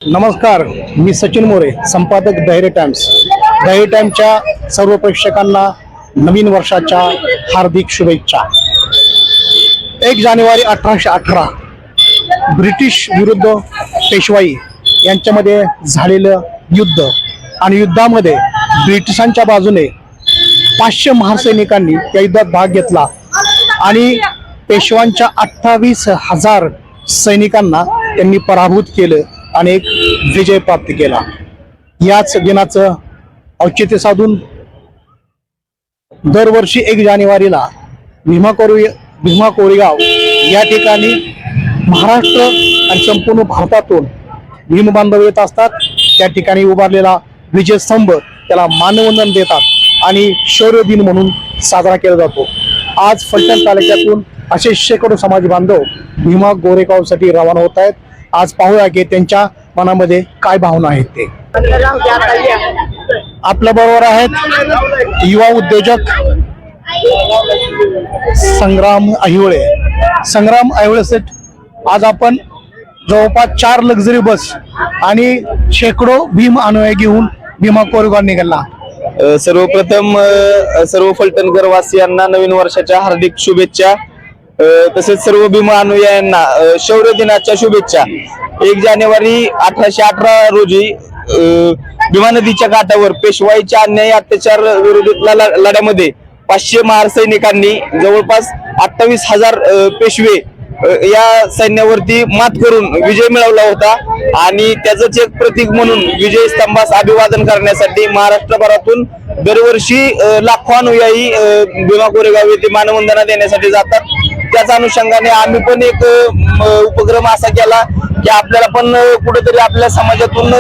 नमस्कार, मी सचिन मोरे, संपादक धैर्य टाइम्स. धैर्य टाइम्सच्या सर्व प्रेक्षकांना नवीन वर्षाच्या हार्दिक शुभेच्छा. 1 जानेवारी 1818 ब्रिटिश विरुद्ध पेशवाई यांच्यामध्ये झालेलं युद्ध आणि युद्धामध्ये ब्रिटिशांच्या बाजूने 500 महार सैनिकांनी या युद्धात भाग घेतला आणि पेशवांच्या 28,000 सैनिकांना त्यांनी पराभूत केलं आणि एक विजय प्राप्त केला. याच दिनाचं औचित्य साधून दरवर्षी 1 जानेवारीला भीमा कोरेगाव या ठिकाणी महाराष्ट्र आणि संपूर्ण भारतातून भीम बांधव येत असतात. त्या ठिकाणी उभारलेला विजय स्तंभ त्याला मानवंदन देतात आणि शौर्य दिन म्हणून साजरा केला जातो. आज फलटण तालुक्यातून असे शेकडो समाज बांधव भीमा कोरेगावसाठी रवाना होत आहेत. आज पाहूया की त्यांच्या मनामध्ये काय भावना आहेत ते. आपल्या बरोबर आहेत युवा उद्योजक संग्राम अहिवळे. संग्राम अहिवळे सेठ, आज आपण जवळपास 4 लक्झरी बस आणि शेकडो भीम अनुयायी घेऊन भीमा कोरेगाव निघाला. सर्वप्रथम सर्व फलटणकर वासियांना नवीन वर्षाच्या हार्दिक शुभेच्छा. तसेच सर्व भीमा अनुयायांना शौर्य दिनाच्या शुभेच्छा. 1 जानेवारी 1818 रोजी भीमा नदीच्या काठावर पेशवाईच्या अन्यायी अत्याचार विरोधातल्या लढ्यामध्ये 500 महार सैनिकांनी जवळपास 28,000 पेशवे या सैन्यावरती मात करून विजय मिळवला होता आणि त्याचंच एक प्रतीक म्हणून विजय स्तंभास अभिवादन करण्यासाठी महाराष्ट्रभरातून दरवर्षी लाखो अनुयायी भीमा कोरेगाव येथे मानवंदना देण्यासाठी जातात. त्याच अनुषंगाने आम्ही पण एक उपक्रम असा केला की आपल्याला पण कुठेतरी आपल्या समाजातून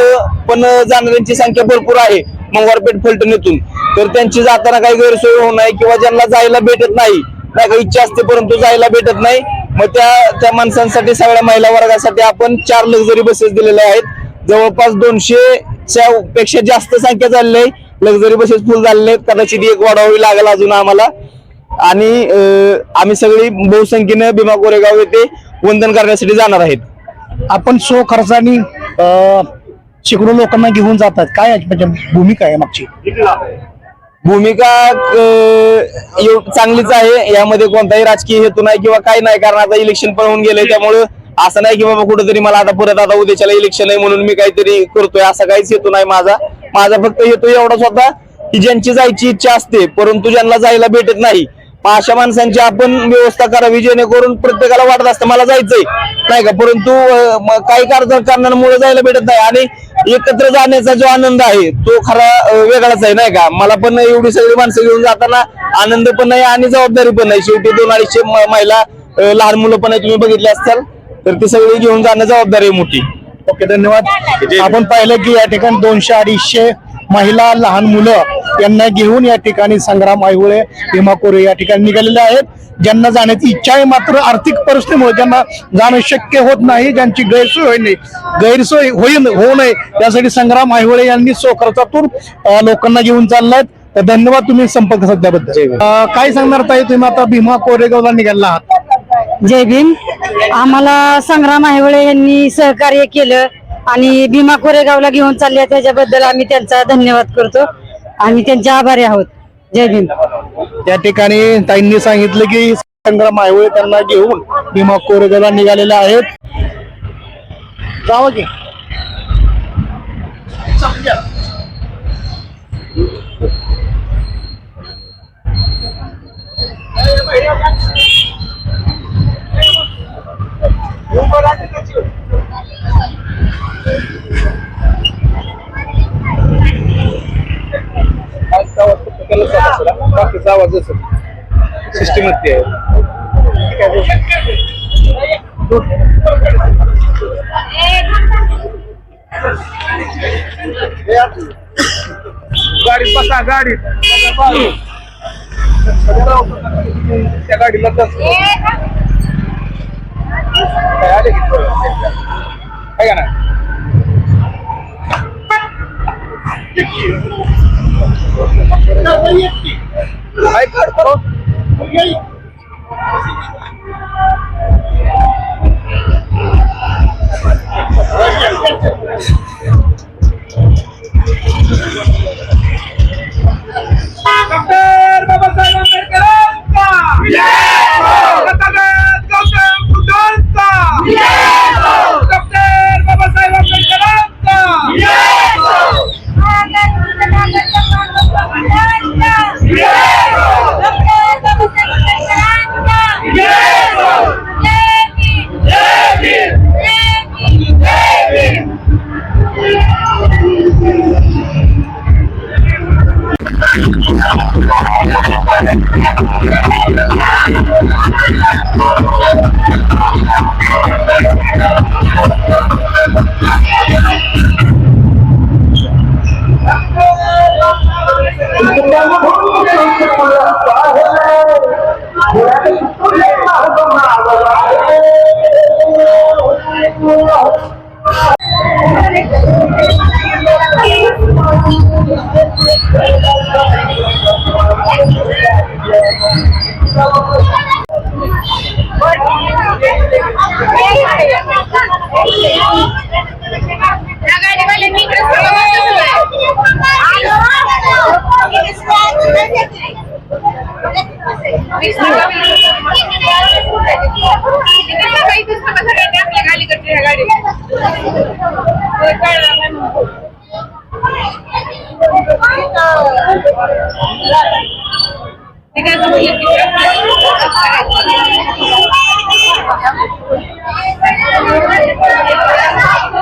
पण जाणाऱ्यांची संख्या भरपूर आहे मंगळवारपेठ फलटणीतून, तर त्यांची जाताना काही गैरसोय होऊ नये किंवा ज्यांना जायला भेटत नाही काही इच्छा असते परंतु जायला भेटत नाही, मग त्या माणसांसाठी सगळ्या महिला वर्गासाठी आपण 4 लक्झरी बसेस दिलेल्या आहेत. जवळपास 200च्या पेक्षा जास्त संख्या झालेली आहे. लक्झरी बसेस फुल झालेले आहेत. कदाचित एक वाढवावी लागेल अजून आम्हाला आणि आम्ही सगळी बहुसंख्येने भीमा कोरेगाव येथे वंदन करण्यासाठी जाणार आहेत. आपण सो खर्चानी शेकडो लोकांना घेऊन जातात, काय म्हणजे भूमिका आहे मागची? भूमिका चांगलीच आहे. यामध्ये कोणताही राजकीय हेतू नाही किंवा काही नाही, कारण आता इलेक्शन पण होऊन गेले. त्यामुळे असं नाही की बाबा कुठेतरी मला आता परत आता उद्याच्याला इलेक्शन आहे म्हणून मी काहीतरी करतोय, असा काहीच हेतू नाही माझा. फक्त हेतू एवढाच होता की ज्यांची जायची इच्छा असते परंतु ज्यांना जायला भेटत नाही, अशा माणसांची आपण व्यवस्था करावी जेणेकरून प्रत्येकाला वाटत असतं मला जायचंय नाही का, परंतु काही कारणांमुळे जायला भेटत नाही आणि एकत्र जाण्याचा जो आनंद आहे तो खरा वेगळाच आहे नाही का. मला पण एवढी सगळी माणसं घेऊन जाताना आनंद पण नाही आणि जबाबदारी पण नाही. शेवटी 200-250 महिला लहान मुलं पण आहे, तुम्ही बघितले असताल, तर ती सगळी घेऊन जाणं जबाबदारी आहे मोठी. ओके, धन्यवाद. आपण पाहिलं की या ठिकाणी 200-250 महिला लहान मुलं यांना घेऊन या ठिकाणी संग्राम अहिवळे भीमा कोरेगाव या ठिकाणी निघालेले आहेत. ज्यांना जाण्याची इच्छा आहे मात्र आर्थिक परिस्थितीमुळे ज्यांना जाणं शक्य होत नाही, ज्यांची गैरसोय होऊ नये त्यासाठी संग्राम अहिवळे यांनी स्वखर्चातून लोकांना घेऊन चाललात. तर धन्यवाद तुम्ही संपर्क साधल्याबद्दल. काय सांगणार ताई, तुम्ही आता भीमा कोरेगावला निघाला आहात? जय भीम. आम्हाला संग्राम अहिवळे यांनी सहकार्य केलं आणि भीमा कोरेगावला घेऊन चालले, त्याच्याबद्दल आम्ही त्यांचा धन्यवाद करतो. आम्ही त्यांचे आभारी आहोत. जय भीम. त्या ठिकाणी ताईंनी सांगितलं की संग्राम अहिवळे त्यांना घेऊन भीमा कोरेगावला निघालेले आहेत. जावं की सिस्टम आहे. गाडी बसा, गाडी त्या गाडीला काय ना काय करतो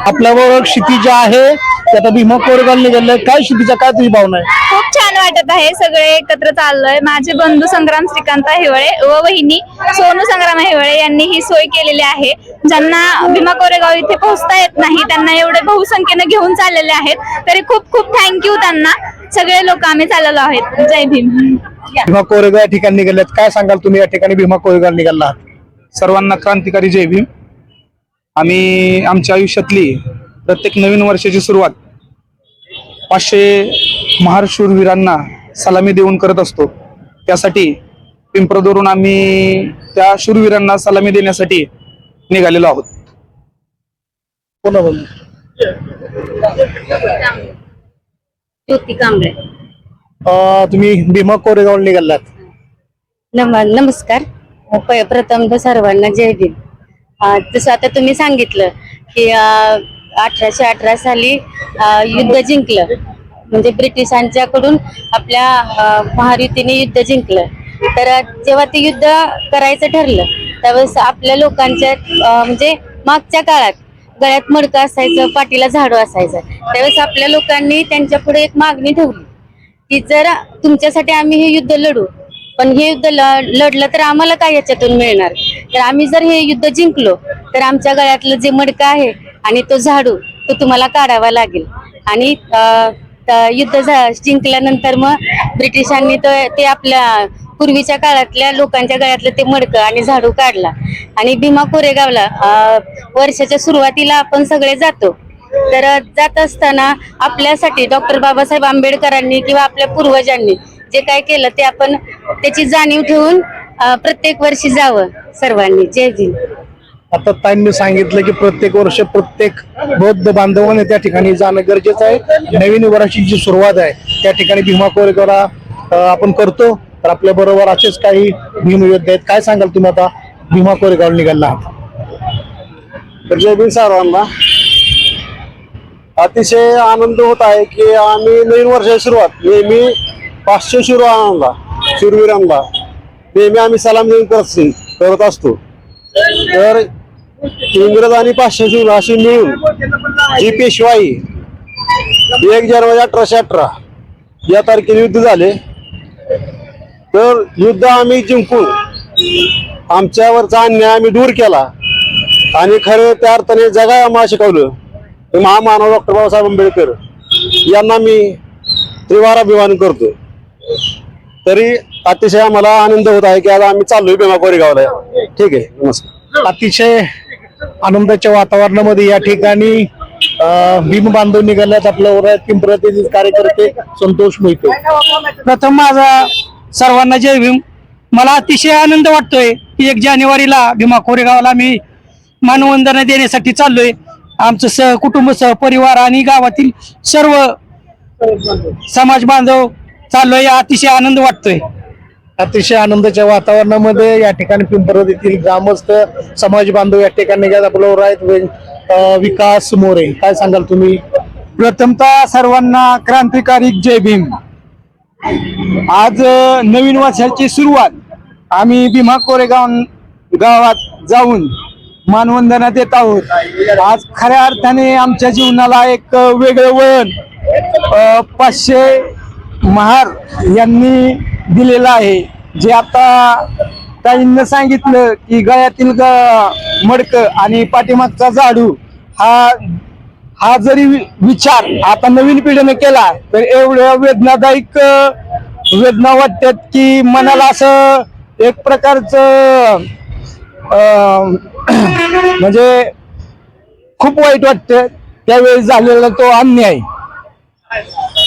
आपल्याबरोबर क्षितिजा आहे, ते आता भीमा कोरेगाव निघाले. काय क्षितिजा, काय तुझी भावना आहे? खूप छान वाटत आहे. सगळे एकत्र चाललोय. माझे बंधू संग्राम श्रीकांत हिवळे व वहिनी सोनू संग्राम हिवळे यांनी ही सोय केलेली आहे. ज्यांना भीमा कोरेगाव इथे पोहोचता येत नाही त्यांना एवढे बहुसंख्येने घेऊन चाललेले आहेत. तरी खूप खूप थँक्यू त्यांना. सगळे लोक आम्ही चाललेलो आहेत. जय भीम. भीमा कोरेगाव या ठिकाणी निघालेत. काय सांगाल तुम्ही या ठिकाणी भीमा कोरेगाव निघाला आहात? सर्वांना क्रांतिकारी जय भीम. आम्ही आमच्या आयुष्यातली प्रत्येक नवीन वर्षाची सुरुवात 500 महार शूरवीरांना सलामी देऊन करत असतो. त्यासाठी पिंपरदवरून आम्ही त्या शूरवीरांना सलामी देण्यासाठी निघालेलो आहोत. पुन्हा बोल. ज्योती कांबळे. तुम्ही भीमा कोरेगाव निघालात. नमस्कार. प्रथम सर्वांना जय भीम. जसं आता तुम्ही सांगितलं की 1818 साली युद्ध जिंकलं, म्हणजे ब्रिटिशांच्याकडून आपल्या महायुतीने युद्ध जिंकलं. तर जेव्हा ते युद्ध करायचं ठरलं त्यावेळेस आपल्या लोकांच्या म्हणजे मागच्या काळात गळ्यात मडकं असायचं, पाठीला झाडू असायचं. त्यावेळेस आपल्या लोकांनी त्यांच्या पुढे एक मागणी ठेवली की जर तुमच्यासाठी आम्ही हे युद्ध लढू, पण हे युद्ध लढलं तर आम्हाला काय याच्यातून मिळणार? तर आम्ही जर हे युद्ध जिंकलो तर आमच्या गळ्यातलं जे मडकं आहे आणि तो झाडू तो तुम्हाला काढावा लागेल. आणि युद्ध जिंकल्यानंतर मग ब्रिटिशांनी ते आपल्या पूर्वीच्या काळातल्या लोकांच्या गळ्यातलं ते मडकं आणि झाडू काढला. आणि भीमा कोरेगावला वर्षाच्या सुरुवातीला आपण सगळे जातो. तर जात असताना आपल्यासाठी डॉक्टर बाबासाहेब आंबेडकरांनी किंवा आपल्या पूर्वजांनी जे काय केलं ते आपण त्याची जाणीव ठेवून प्रत्येक वर्षी जावं सर्वांनी. जय भीम. आता ताईंनी सांगितलं की प्रत्येक वर्ष प्रत्येक बौद्ध बांधवांनी त्या ठिकाणी जाणं गरजेचं आहे. नवीन वर्षाची जी सुरुवात आहे त्या ठिकाणी भीमा कोरेगावला आपण करतो. तर आपल्या बरोबर असेच काही भीमयोद्धे आहेत. काय सांगाल तुम्ही आता भीमा कोरेगाव निघाला आहात? तर जय भीम सर्वांना. अतिशय आनंद होत आहे की आम्ही नवीन वर्षाची सुरुवात नेहमी 500 शूरवीरांना नेहमी आम्ही सलाम देऊन करत असतो. तर इंग्रज आणि 500 शूर अशी मिळून जी पेशवाई 1 जानेवारी 1818 या तारखेला युद्ध झाले. तर युद्ध आम्ही जिंकून आमच्यावरचा अन्याय आम्ही दूर केला आणि खरं त्या अर्थाने जगायला आम्हाला शिकवलं. महामानव डॉक्टर बाबासाहेब आंबेडकर यांना मी त्रिवार अभिमान करतो. तरी अतिशय आम्हाला आनंद होत आहे की आज आम्ही चाललोय भीमा कोरेगावला. ठीक आहे, नमस्कार. अतिशय आनंदाच्या वातावरणामध्ये या ठिकाणी भीम बांधव निघाल्यात. आपल्यावर पिंपरातील कार्यकर्ते संतोष मोहिते. प्रथम माझा सर्वांना जय भीम. मला अतिशय आनंद वाटतोय की 1 जानेवारीला भीमा कोरेगावला मी मानवंदना देण्यासाठी चाललोय. आमचं सहकुटुंब सहपरिवार आणि गावातील सर्व समाज बांधव चाललोय. अतिशय आनंद वाटतोय. अतिशय आनंदाच्या वातावरणामध्ये या ठिकाणी पिंपरवत येथील ग्रामस्थ समाज बांधव या ठिकाणी निघाले. आपल्यावर आहेत विकास मोरे. काय सांगाल तुम्ही? प्रथमतः सर्वांना क्रांतिकारी जय भीम. आज नवीन वर्षाची सुरुवात आम्ही भीमा कोरेगाव गावात जाऊन मानवंदना देत आहोत. आज खऱ्या अर्थाने आमच्या जीवनाला एक वेगळं वळण 500 महार यांनी दिलेला आहे. जे आता ताईंनी सांगितलं की गळ्यातील मडक आणि पाठीमागचा झाडू हा जरी विचार आता नवीन पिढीने केला तर एवढ्या वेदनादायक वेदना वाटतात की मनाला असं एक प्रकारचं म्हणजे खूप वाईट वाटतं त्यावेळी झालेला तो अन्याय.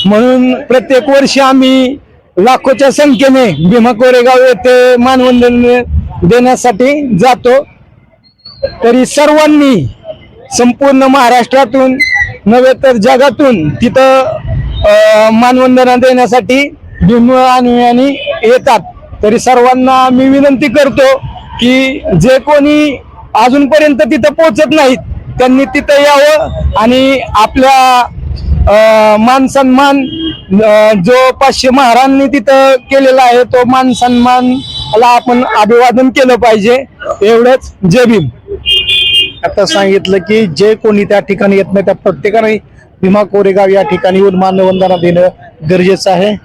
म्हणून प्रत्येक वर्षी आम्ही लाखोच्या संख्येने भीमा कोरेगाव येथे मानवंदन देण्यासाठी जातो. तरी सर्वांनी संपूर्ण महाराष्ट्रातून नव्हे तर जगातून तिथं मानवंदना देण्यासाठी भीमा अनुयायी येतात. तरी सर्वांना मी विनंती करतो की जे कोणी अजूनपर्यंत तिथं पोहोचत नाहीत त्यांनी तिथं यावं आणि आपल्या मान सन्मान जो 500 महारांनी तिथं केलेला आहे तो मान सन्मानला आपण अभिवादन केलं पाहिजे. एवढंच. जय भीम. आता सांगितलं की जे कोणी त्या ठिकाणी येत नाही त्या प्रत्येकाने भीमा कोरेगाव या ठिकाणी येऊन मानवंदना देणं गरजेचं आहे.